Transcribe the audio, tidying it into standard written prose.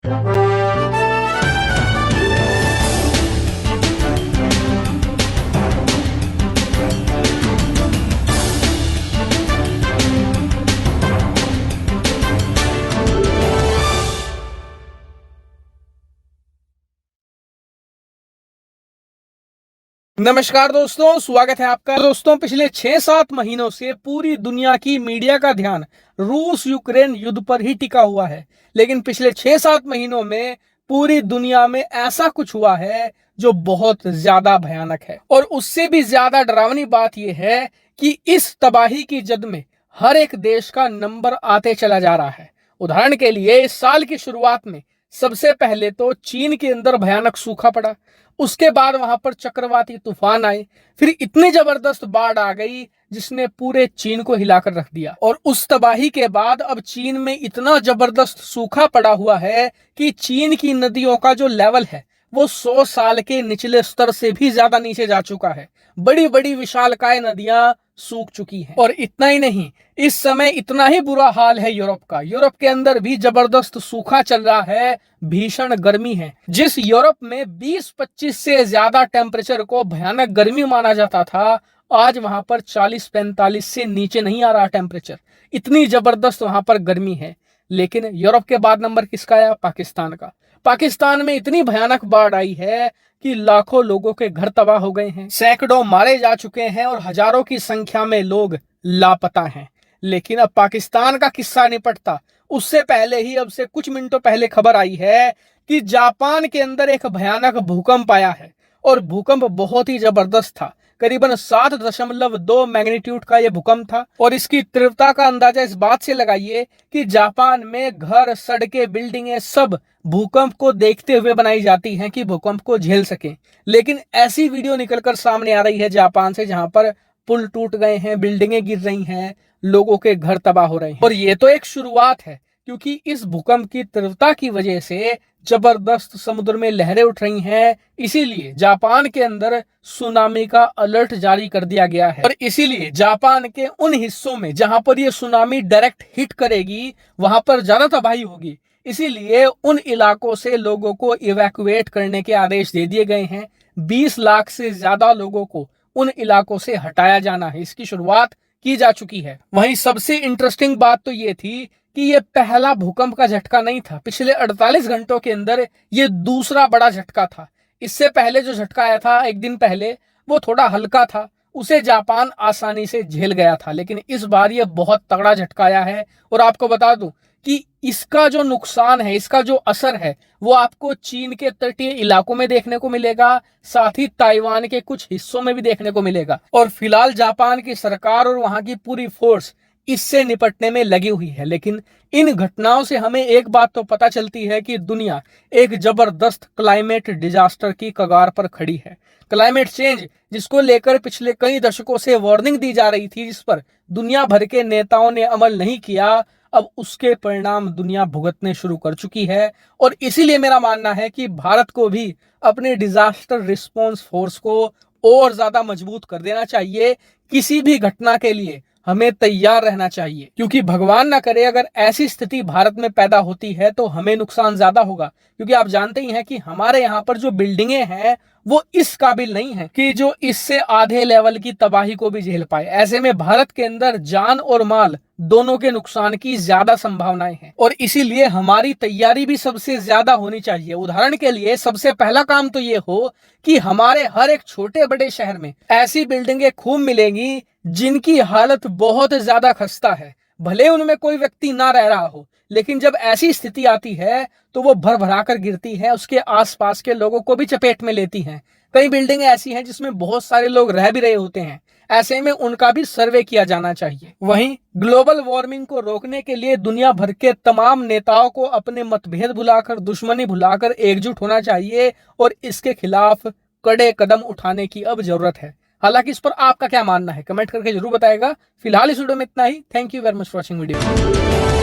नमस्कार दोस्तों, स्वागत है आपका। दोस्तों, पिछले 6-7 महीनों से पूरी दुनिया की मीडिया का ध्यान रूस यूक्रेन युद्ध पर ही टिका हुआ है। लेकिन पिछले 6-7 महीनों में पूरी दुनिया में ऐसा कुछ हुआ है जो बहुत ज्यादा भयानक है। और उससे भी ज्यादा डरावनी बात यह है कि इस तबाही की जद में हर एक देश का नंबर आते चला जा रहा है। उदाहरण के लिए, इस साल की शुरुआत में सबसे पहले तो चीन के अंदर भयानक सूखा पड़ा। उसके बाद वहां पर चक्रवाती तूफान आए, फिर इतनी जबरदस्त बाढ़ आ गई जिसने पूरे चीन को हिलाकर रख दिया। और उस तबाही के बाद अब चीन में इतना जबरदस्त सूखा पड़ा हुआ है कि चीन की नदियों का जो लेवल है वो 100 साल के निचले स्तर से भी ज्यादा नीचे जा चुका है। बड़ी बड़ी विशालकाय नदियां सूख चुकी हैं। और इतना ही नहीं, इस समय इतना ही बुरा हाल है यूरोप का। यूरोप के अंदर भी जबरदस्त सूखा चल रहा है, भीषण गर्मी है। जिस यूरोप में 20-25 से ज्यादा टेम्परेचर को भयानक गर्मी माना जाता था, आज वहां पर 40-45 से नीचे नहीं आ रहा टेम्परेचर। इतनी जबरदस्त वहां पर गर्मी है। लेकिन यूरोप के बाद नंबर किसका आया? पाकिस्तान का। पाकिस्तान में इतनी भयानक बाढ़ आई है कि लाखों लोगों के घर तबाह हो गए हैं, सैकड़ों मारे जा चुके हैं और हजारों की संख्या में लोग लापता हैं। लेकिन अब पाकिस्तान का किस्सा निपटता उससे पहले ही, अब से कुछ मिनटों पहले खबर आई है कि जापान के अंदर एक भयानक भूकंप आया है। और भूकंप बहुत ही जबरदस्त था। करीबन 7.2 मैग्नीट्यूड का यह भूकंप था। और इसकी तीव्रता का अंदाजा इस बात से लगाइए कि जापान में घर, सड़कें, बिल्डिंगें सब भूकंप को देखते हुए बनाई जाती हैं कि भूकंप को झेल सकें। लेकिन ऐसी वीडियो निकलकर सामने आ रही है जापान से, जहां पर पुल टूट गए हैं, बिल्डिंगें गिर रही हैं, लोगों के घर तबाह हो रहे हैं। और ये तो एक शुरुआत है, क्योंकि इस भूकंप की तीव्रता की वजह से जबरदस्त समुद्र में लहरें उठ रही हैं। इसीलिए जापान के अंदर सुनामी का अलर्ट जारी कर दिया गया है। और इसीलिए जापान के उन हिस्सों में जहां पर ये सुनामी डायरेक्ट हिट करेगी, वहां पर ज्यादा तबाही होगी। इसीलिए उन इलाकों से लोगों को इवैक्यूएट करने के आदेश दे दिए गए हैं। 20 लाख से ज्यादा लोगों को उन इलाकों से हटाया जाना है। इसकी शुरुआत की जा चुकी है। वहीं सबसे इंटरेस्टिंग बात तो ये थी कि ये पहला भूकंप का झटका नहीं था। पिछले 48 घंटों के अंदर ये दूसरा बड़ा झटका था। इससे पहले जो झटका आया था एक दिन पहले, वो थोड़ा हल्का था, उसे जापान आसानी से झेल गया था। लेकिन इस बार ये बहुत तगड़ा झटका आया है। और आपको बता दूं कि इसका जो नुकसान है, इसका जो असर है, वो आपको चीन के तटीय इलाकों में देखने को मिलेगा, साथ ही ताइवान के कुछ हिस्सों में भी देखने को मिलेगा। और फिलहाल जापान की सरकार और वहां की पूरी फोर्स इससे निपटने में लगी हुई है। लेकिन इन घटनाओं से हमें एक बात तो पता चलती है कि दुनिया एक जबरदस्त क्लाइमेट डिजास्टर की कगार पर खड़ी है। क्लाइमेट चेंज, जिसको लेकर पिछले कई दशकों से वार्निंग दी जा रही थी, जिस पर दुनिया भर के नेताओं ने अमल नहीं किया, अब उसके परिणाम दुनिया भुगतने शुरू कर चुकी है। और इसीलिए मेरा मानना है कि भारत को भी अपने डिजास्टर रिस्पॉन्स फोर्स को और ज्यादा मजबूत कर देना चाहिए। किसी भी घटना के लिए हमें तैयार रहना चाहिए, क्योंकि भगवान ना करे अगर ऐसी स्थिति भारत में पैदा होती है तो हमें नुकसान ज्यादा होगा। क्योंकि आप जानते ही हैं कि हमारे यहाँ पर जो बिल्डिंगें हैं वो इस काबिल नहीं है कि जो इससे आधे लेवल की तबाही को भी झेल पाए। ऐसे में भारत के अंदर जान और माल दोनों के नुकसान की ज्यादा संभावनाएं हैं। और इसीलिए हमारी तैयारी भी सबसे ज्यादा होनी चाहिए। उदाहरण के लिए, सबसे पहला काम तो ये हो कि हमारे हर एक छोटे बड़े शहर में ऐसी बिल्डिंगें खूब मिलेंगी जिनकी हालत बहुत ज्यादा खस्ता है। भले उनमें कोई व्यक्ति ना रह रहा हो, लेकिन जब ऐसी स्थिति आती है तो वो भर भरा कर गिरती है, उसके आसपास के लोगों को भी चपेट में लेती हैं। कई बिल्डिंगें ऐसी हैं जिसमें बहुत सारे लोग रह भी रहे होते हैं। ऐसे में उनका भी सर्वे किया जाना चाहिए। वहीं ग्लोबल वार्मिंग को रोकने के लिए दुनिया भर के तमाम नेताओं को अपने मतभेद भुलाकर, दुश्मनी भुलाकर एकजुट होना चाहिए और इसके खिलाफ कड़े कदम उठाने की अब जरूरत है। हालांकि इस पर आपका क्या मानना है, कमेंट करके जरूर बताएगा। फिलहाल इस वीडियो में इतना ही। Thank you very much for watching video.